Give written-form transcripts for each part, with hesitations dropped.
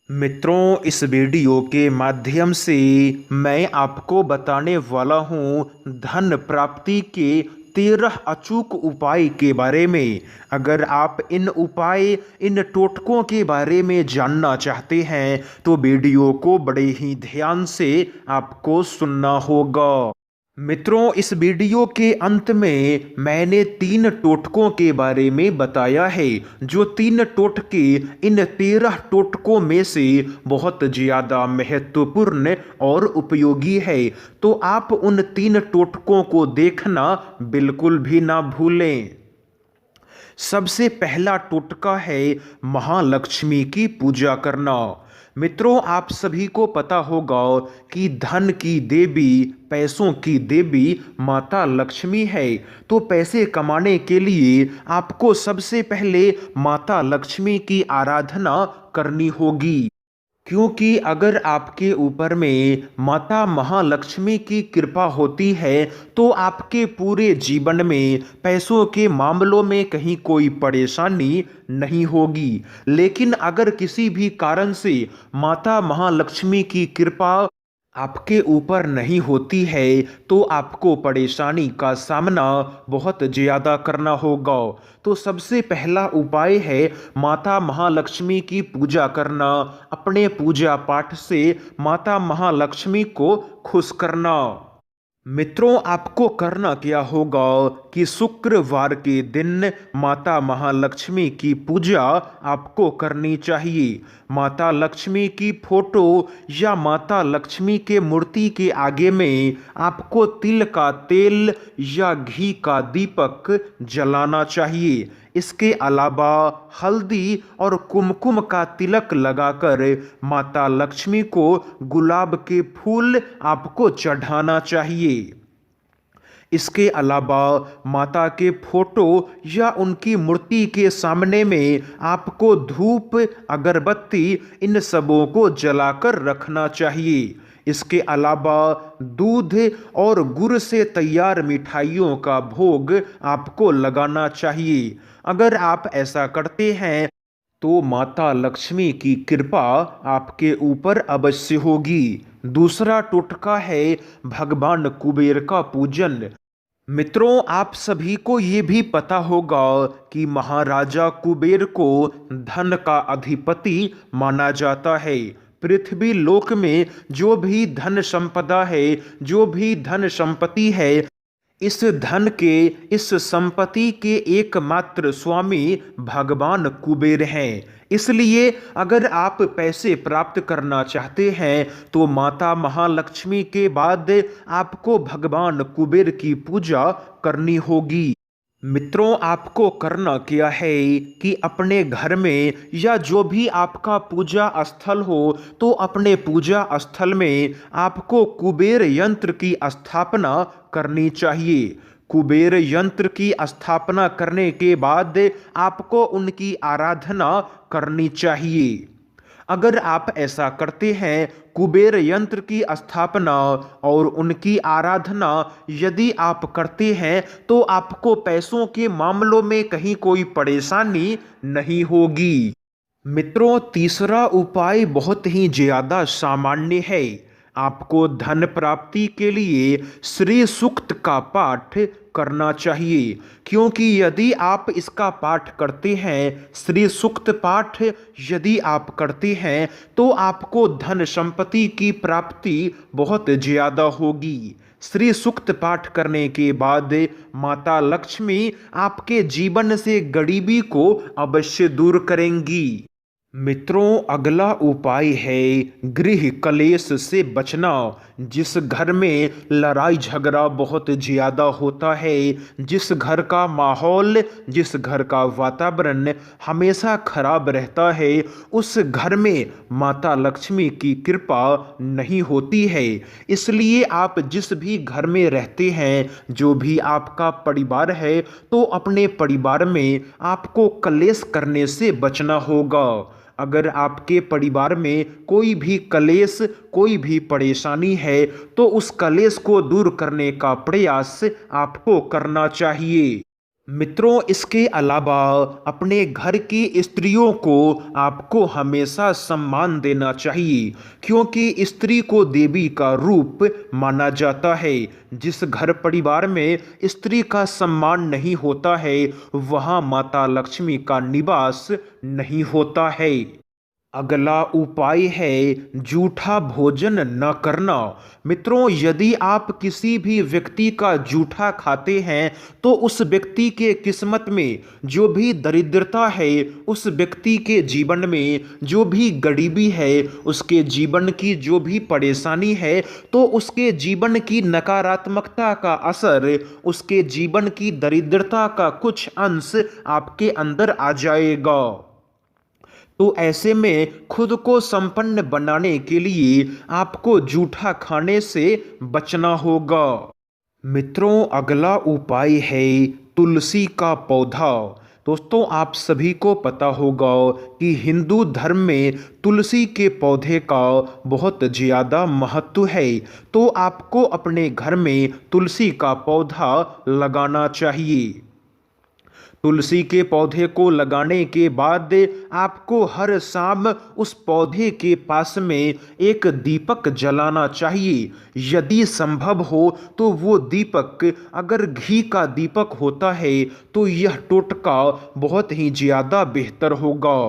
मित्रों, इस वीडियो के माध्यम से मैं आपको बताने वाला हूँ धन प्राप्ति के 13 अचूक उपाय के बारे में। अगर आप इन टोटकों के बारे में जानना चाहते हैं तो वीडियो को बड़े ही ध्यान से आपको सुनना होगा। मित्रों, इस वीडियो के अंत में मैंने 3 टोटकों के बारे में बताया है, जो 3 टोटके इन 13 टोटकों में से बहुत ज़्यादा महत्वपूर्ण और उपयोगी है। तो आप उन 3 टोटकों को देखना बिल्कुल भी ना भूलें। सबसे पहला टोटका है महालक्ष्मी की पूजा करना। मित्रों, आप सभी को पता होगा कि धन की देवी, पैसों की देवी माता लक्ष्मी है। तो पैसे कमाने के लिए आपको सबसे पहले माता लक्ष्मी की आराधना करनी होगी, क्योंकि अगर आपके ऊपर में माता महालक्ष्मी की कृपा होती है तो आपके पूरे जीवन में पैसों के मामलों में कहीं कोई परेशानी नहीं होगी। लेकिन अगर किसी भी कारण से माता महालक्ष्मी की कृपा आपके ऊपर नहीं होती है तो आपको परेशानी का सामना बहुत ज़्यादा करना होगा। तो सबसे पहला उपाय है माता महालक्ष्मी की पूजा करना। अपने पूजा पाठ से माता महालक्ष्मी को खुश करना। मित्रों, आपको करना क्या होगा कि शुक्रवार के दिन माता महालक्ष्मी की पूजा आपको करनी चाहिए। माता लक्ष्मी की फोटो या माता लक्ष्मी के मूर्ति के आगे में आपको तिल का तेल या घी का दीपक जलाना चाहिए। इसके अलावा हल्दी और कुमकुम का तिलक लगाकर माता लक्ष्मी को गुलाब के फूल आपको चढ़ाना चाहिए। इसके अलावा माता के फोटो या उनकी मूर्ति के सामने में आपको धूप, अगरबत्ती इन सबों को जलाकर रखना चाहिए। इसके अलावा दूध और गुड़ से तैयार मिठाइयों का भोग आपको लगाना चाहिए। अगर आप ऐसा करते हैं तो माता लक्ष्मी की कृपा आपके ऊपर अवश्य होगी। दूसरा टोटका है भगवान कुबेर का पूजन। मित्रों, आप सभी को ये भी पता होगा कि महाराजा कुबेर को धन का अधिपति माना जाता है। पृथ्वी लोक में जो भी धन संपदा है, जो भी धन संपत्ति है, इस संपत्ति के एकमात्र स्वामी भगवान कुबेर हैं। इसलिए अगर आप पैसे प्राप्त करना चाहते हैं तो माता महालक्ष्मी के बाद आपको भगवान कुबेर की पूजा करनी होगी। मित्रों, आपको करना क्या है कि अपने घर में या जो भी आपका पूजा स्थल हो, तो अपने पूजा स्थल में आपको कुबेर यंत्र की स्थापना करनी चाहिए। कुबेर यंत्र की स्थापना करने के बाद आपको उनकी आराधना करनी चाहिए। अगर आप ऐसा करते हैं, कुबेर यंत्र की स्थापना और उनकी आराधना यदि आप करते हैं, तो आपको पैसों के मामलों में कहीं कोई परेशानी नहीं होगी। मित्रों, तीसरा उपाय बहुत ही ज्यादा सामान्य है। आपको धन प्राप्ति के लिए श्री सूक्त का पाठ करना चाहिए, क्योंकि यदि आप इसका पाठ करते हैं, श्री सूक्त पाठ यदि आप करते हैं, तो आपको धन संपत्ति की प्राप्ति बहुत ज्यादा होगी। श्री सूक्त पाठ करने के बाद माता लक्ष्मी आपके जीवन से गरीबी को अवश्य दूर करेंगी। मित्रों, अगला उपाय है गृह कलेश से बचना। जिस घर में लड़ाई झगड़ा बहुत ज़्यादा होता है, जिस घर का माहौल, जिस घर का वातावरण हमेशा खराब रहता है, उस घर में माता लक्ष्मी की कृपा नहीं होती है। इसलिए आप जिस भी घर में रहते हैं, जो भी आपका परिवार है, तो अपने परिवार में आपको कलेश करने से बचना होगा। अगर आपके परिवार में कोई भी कलेश, कोई भी परेशानी है, तो उस कलेश को दूर करने का प्रयास आपको करना चाहिए। मित्रों, इसके अलावा अपने घर की स्त्रियों को आपको हमेशा सम्मान देना चाहिए, क्योंकि स्त्री को देवी का रूप माना जाता है। जिस घर परिवार में स्त्री का सम्मान नहीं होता है, वहाँ माता लक्ष्मी का निवास नहीं होता है। अगला उपाय है जूठा भोजन न करना। मित्रों, यदि आप किसी भी व्यक्ति का जूठा खाते हैं तो उस व्यक्ति के किस्मत में जो भी दरिद्रता है, उस व्यक्ति के जीवन में जो भी गरीबी है, उसके जीवन की जो भी परेशानी है, तो उसके जीवन की नकारात्मकता का असर, उसके जीवन की दरिद्रता का कुछ अंश आपके अंदर आ जाएगा। तो ऐसे में खुद को संपन्न बनाने के लिए आपको जूठा खाने से बचना होगा। मित्रों, अगला उपाय है तुलसी का पौधा। दोस्तों, आप सभी को पता होगा कि हिंदू धर्म में तुलसी के पौधे का बहुत ज़्यादा महत्व है। तो आपको अपने घर में तुलसी का पौधा लगाना चाहिए। तुलसी के पौधे को लगाने के बाद आपको हर शाम उस पौधे के पास में एक दीपक जलाना चाहिए। यदि संभव हो तो वो दीपक अगर घी का दीपक होता है तो यह टोटका बहुत ही ज़्यादा बेहतर होगा।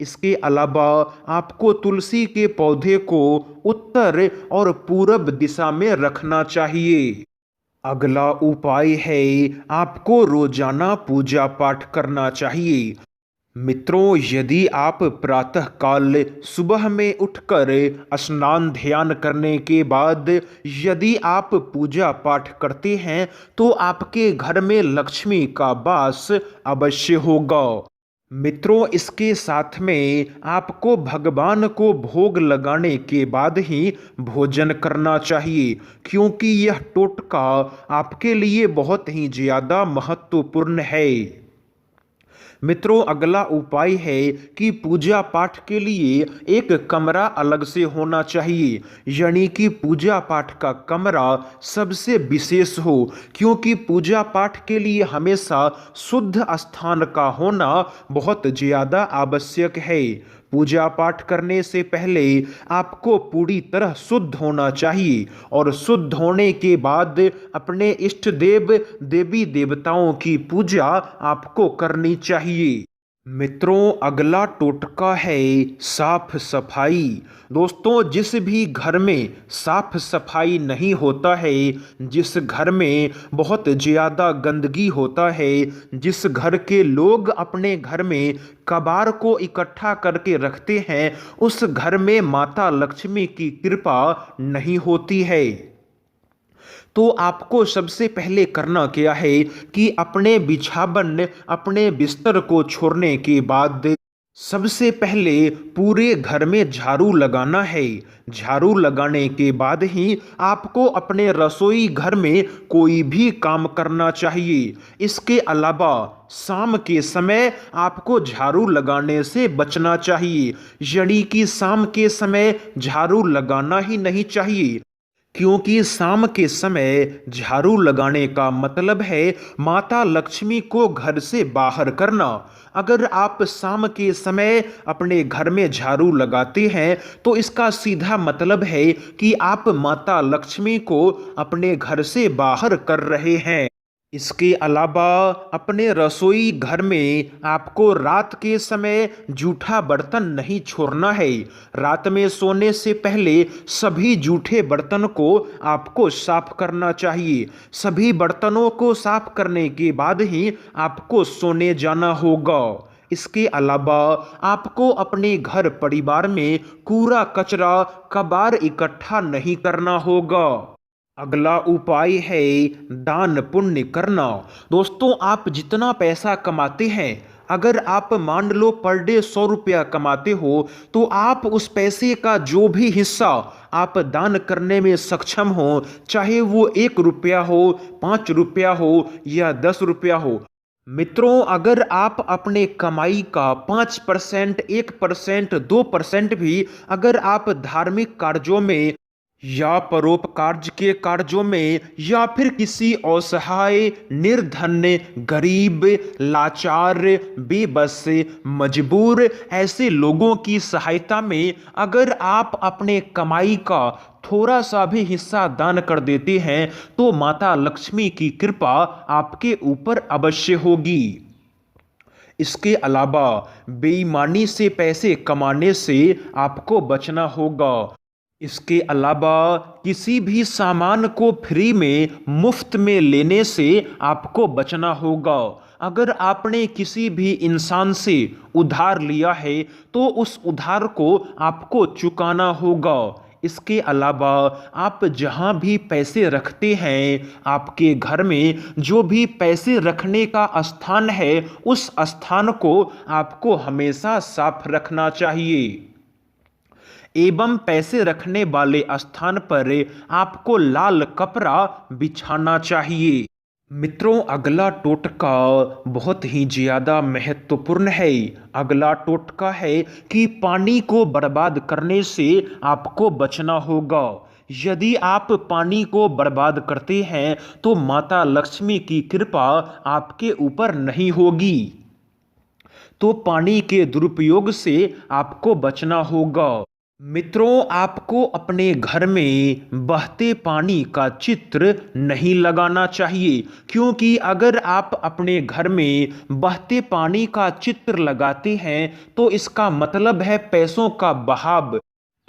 इसके अलावा आपको तुलसी के पौधे को उत्तर और पूरब दिशा में रखना चाहिए। अगला उपाय है आपको रोजाना पूजा पाठ करना चाहिए। मित्रों, यदि आप प्रातः काल सुबह में उठकर स्नान ध्यान करने के बाद यदि आप पूजा पाठ करते हैं तो आपके घर में लक्ष्मी का वास अवश्य होगा। मित्रों, इसके साथ में आपको भगवान को भोग लगाने के बाद ही भोजन करना चाहिए, क्योंकि यह टोटका आपके लिए बहुत ही ज़्यादा महत्वपूर्ण है। मित्रों, अगला उपाय है कि पूजा पाठ के लिए एक कमरा अलग से होना चाहिए, यानी कि पूजा पाठ का कमरा सबसे विशेष हो, क्योंकि पूजा पाठ के लिए हमेशा शुद्ध स्थान का होना बहुत ज़्यादा आवश्यक है। पूजा पाठ करने से पहले आपको पूरी तरह शुद्ध होना चाहिए और शुद्ध होने के बाद अपने इष्ट देव देवी देवताओं की पूजा आपको करनी चाहिए। मित्रों, अगला टोटका है साफ सफाई। दोस्तों, जिस भी घर में साफ सफाई नहीं होता है, जिस घर में बहुत ज़्यादा गंदगी होता है, जिस घर के लोग अपने घर में कबाड़ को इकट्ठा करके रखते हैं, उस घर में माता लक्ष्मी की कृपा नहीं होती है। तो आपको सबसे पहले करना क्या है कि अपने बिछावन, अपने बिस्तर को छोड़ने के बाद सबसे पहले पूरे घर में झाड़ू लगाना है। झाड़ू लगाने के बाद ही आपको अपने रसोई घर में कोई भी काम करना चाहिए। इसके अलावा शाम के समय आपको झाड़ू लगाने से बचना चाहिए, यानी कि शाम के समय झाड़ू लगाना ही नहीं चाहिए, क्योंकि शाम के समय झाड़ू लगाने का मतलब है माता लक्ष्मी को घर से बाहर करना। अगर आप शाम के समय अपने घर में झाड़ू लगाते हैं तो इसका सीधा मतलब है कि आप माता लक्ष्मी को अपने घर से बाहर कर रहे हैं। इसके अलावा अपने रसोई घर में आपको रात के समय जूठा बर्तन नहीं छोड़ना है। रात में सोने से पहले सभी जूठे बर्तन को आपको साफ करना चाहिए। सभी बर्तनों को साफ करने के बाद ही आपको सोने जाना होगा। इसके अलावा आपको अपने घर परिवार में कूड़ा कचरा कबाड़ इकट्ठा नहीं करना होगा। अगला उपाय है दान पुण्य करना। दोस्तों, आप जितना पैसा कमाते हैं, अगर आप मान लो पर डे 100 रुपया कमाते हो, तो आप उस पैसे का जो भी हिस्सा आप दान करने में सक्षम हो, चाहे वो 1 रुपया हो, 5 रुपया हो या 10 रुपया हो। मित्रों, अगर आप अपने कमाई का 5%, 1%, 2% भी अगर आप धार्मिक कार्यों में या परोपकार के कार्यों में या फिर किसी असहाय, निर्धन, गरीब, लाचार, बेबस, मजबूर ऐसे लोगों की सहायता में अगर आप अपने कमाई का थोड़ा सा भी हिस्सा दान कर देते हैं तो माता लक्ष्मी की कृपा आपके ऊपर अवश्य होगी। इसके अलावा बेईमानी से पैसे कमाने से आपको बचना होगा। इसके अलावा किसी भी सामान को फ्री में मुफ्त में लेने से आपको बचना होगा। अगर आपने किसी भी इंसान से उधार लिया है तो उस उधार को आपको चुकाना होगा। इसके अलावा आप जहां भी पैसे रखते हैं, आपके घर में जो भी पैसे रखने का स्थान है, उस स्थान को आपको हमेशा साफ रखना चाहिए एवं पैसे रखने वाले स्थान पर आपको लाल कपड़ा बिछाना चाहिए। मित्रों, अगला टोटका बहुत ही ज्यादा महत्वपूर्ण है। अगला टोटका है कि पानी को बर्बाद करने से आपको बचना होगा। यदि आप पानी को बर्बाद करते हैं तो माता लक्ष्मी की कृपा आपके ऊपर नहीं होगी। तो पानी के दुरुपयोग से आपको बचना होगा। मित्रों, आपको अपने घर में बहते पानी का चित्र नहीं लगाना चाहिए, क्योंकि अगर आप अपने घर में बहते पानी का चित्र लगाते हैं तो इसका मतलब है पैसों का बहाव।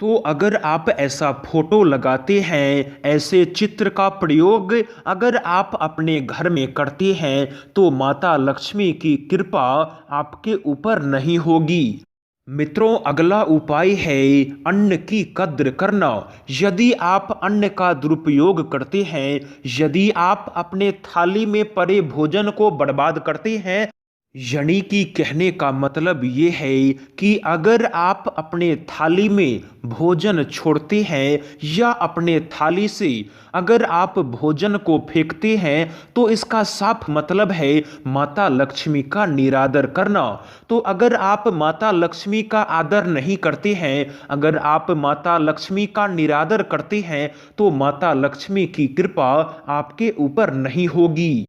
तो अगर आप ऐसा फोटो लगाते हैं, ऐसे चित्र का प्रयोग अगर आप अपने घर में करते हैं तो माता लक्ष्मी की कृपा आपके ऊपर नहीं होगी। मित्रों, अगला उपाय है अन्न की कद्र करना। यदि आप अन्न का दुरुपयोग करते हैं, यदि आप अपने थाली में पड़े भोजन को बर्बाद करते हैं, यानी कि कहने का मतलब ये है कि अगर आप अपने थाली में भोजन छोड़ते हैं या अपने थाली से अगर आप भोजन को फेंकते हैं तो इसका साफ मतलब है माता लक्ष्मी का निरादर करना। तो अगर आप माता लक्ष्मी का आदर नहीं करते हैं, अगर आप माता लक्ष्मी का निरादर करते हैं तो माता लक्ष्मी की कृपा आपके ऊपर नहीं होगी।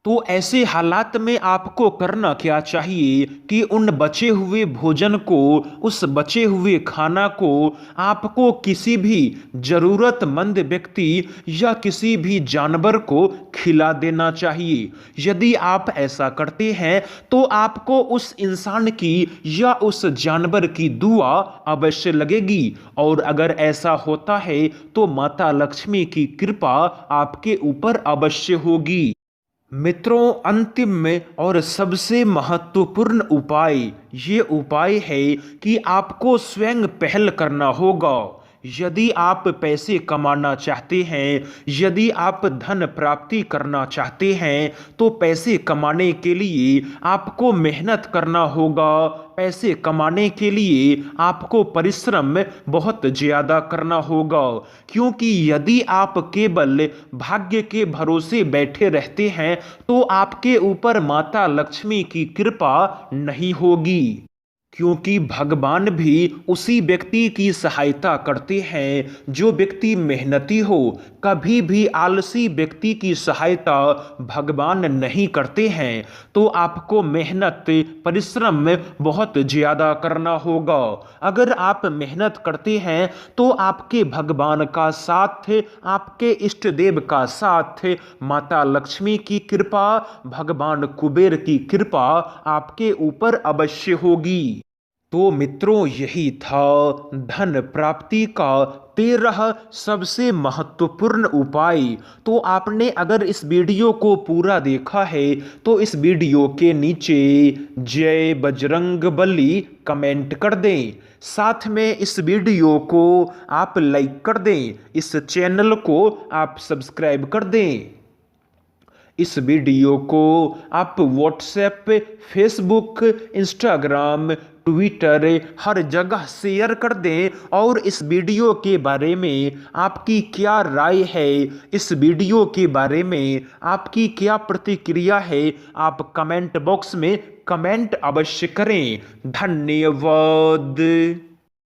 तो ऐसे हालात में आपको करना क्या चाहिए कि उन बचे हुए भोजन को, उस बचे हुए खाना को आपको किसी भी जरूरतमंद व्यक्ति या किसी भी जानवर को खिला देना चाहिए। यदि आप ऐसा करते हैं तो आपको उस इंसान की या उस जानवर की दुआ अवश्य लगेगी, और अगर ऐसा होता है तो माता लक्ष्मी की कृपा आपके ऊपर अवश्य होगी। मित्रों, अंतिम में और सबसे महत्वपूर्ण उपाय ये उपाय है कि आपको स्वयं पहल करना होगा। यदि आप पैसे कमाना चाहते हैं, यदि आप धन प्राप्ति करना चाहते हैं तो पैसे कमाने के लिए आपको मेहनत करना होगा। पैसे कमाने के लिए आपको परिश्रम बहुत ज़्यादा करना होगा, क्योंकि यदि आप केवल भाग्य के भरोसे बैठे रहते हैं तो आपके ऊपर माता लक्ष्मी की कृपा नहीं होगी। क्योंकि भगवान भी उसी व्यक्ति की सहायता करते हैं जो व्यक्ति मेहनती हो। कभी भी आलसी व्यक्ति की सहायता भगवान नहीं करते हैं। तो आपको मेहनत, परिश्रम बहुत ज़्यादा करना होगा। अगर आप मेहनत करते हैं तो आपके भगवान का साथ, आपके इष्ट देव का साथ, माता लक्ष्मी की कृपा, भगवान कुबेर की कृपा आपके ऊपर अवश्य होगी। तो मित्रों, यही था धन प्राप्ति का 13 सबसे महत्वपूर्ण उपाय। तो आपने अगर इस वीडियो को पूरा देखा है तो इस वीडियो के नीचे जय बजरंगबली कमेंट कर दें। साथ में इस वीडियो को आप लाइक कर दें, इस चैनल को आप सब्सक्राइब कर दें। इस वीडियो को आप व्हाट्सएप, फेसबुक, इंस्टाग्राम, ट्विटर हर जगह शेयर कर दें। और इस वीडियो के बारे में आपकी क्या राय है, इस वीडियो के बारे में आपकी क्या प्रतिक्रिया है, आप कमेंट बॉक्स में कमेंट अवश्य करें। धन्यवाद।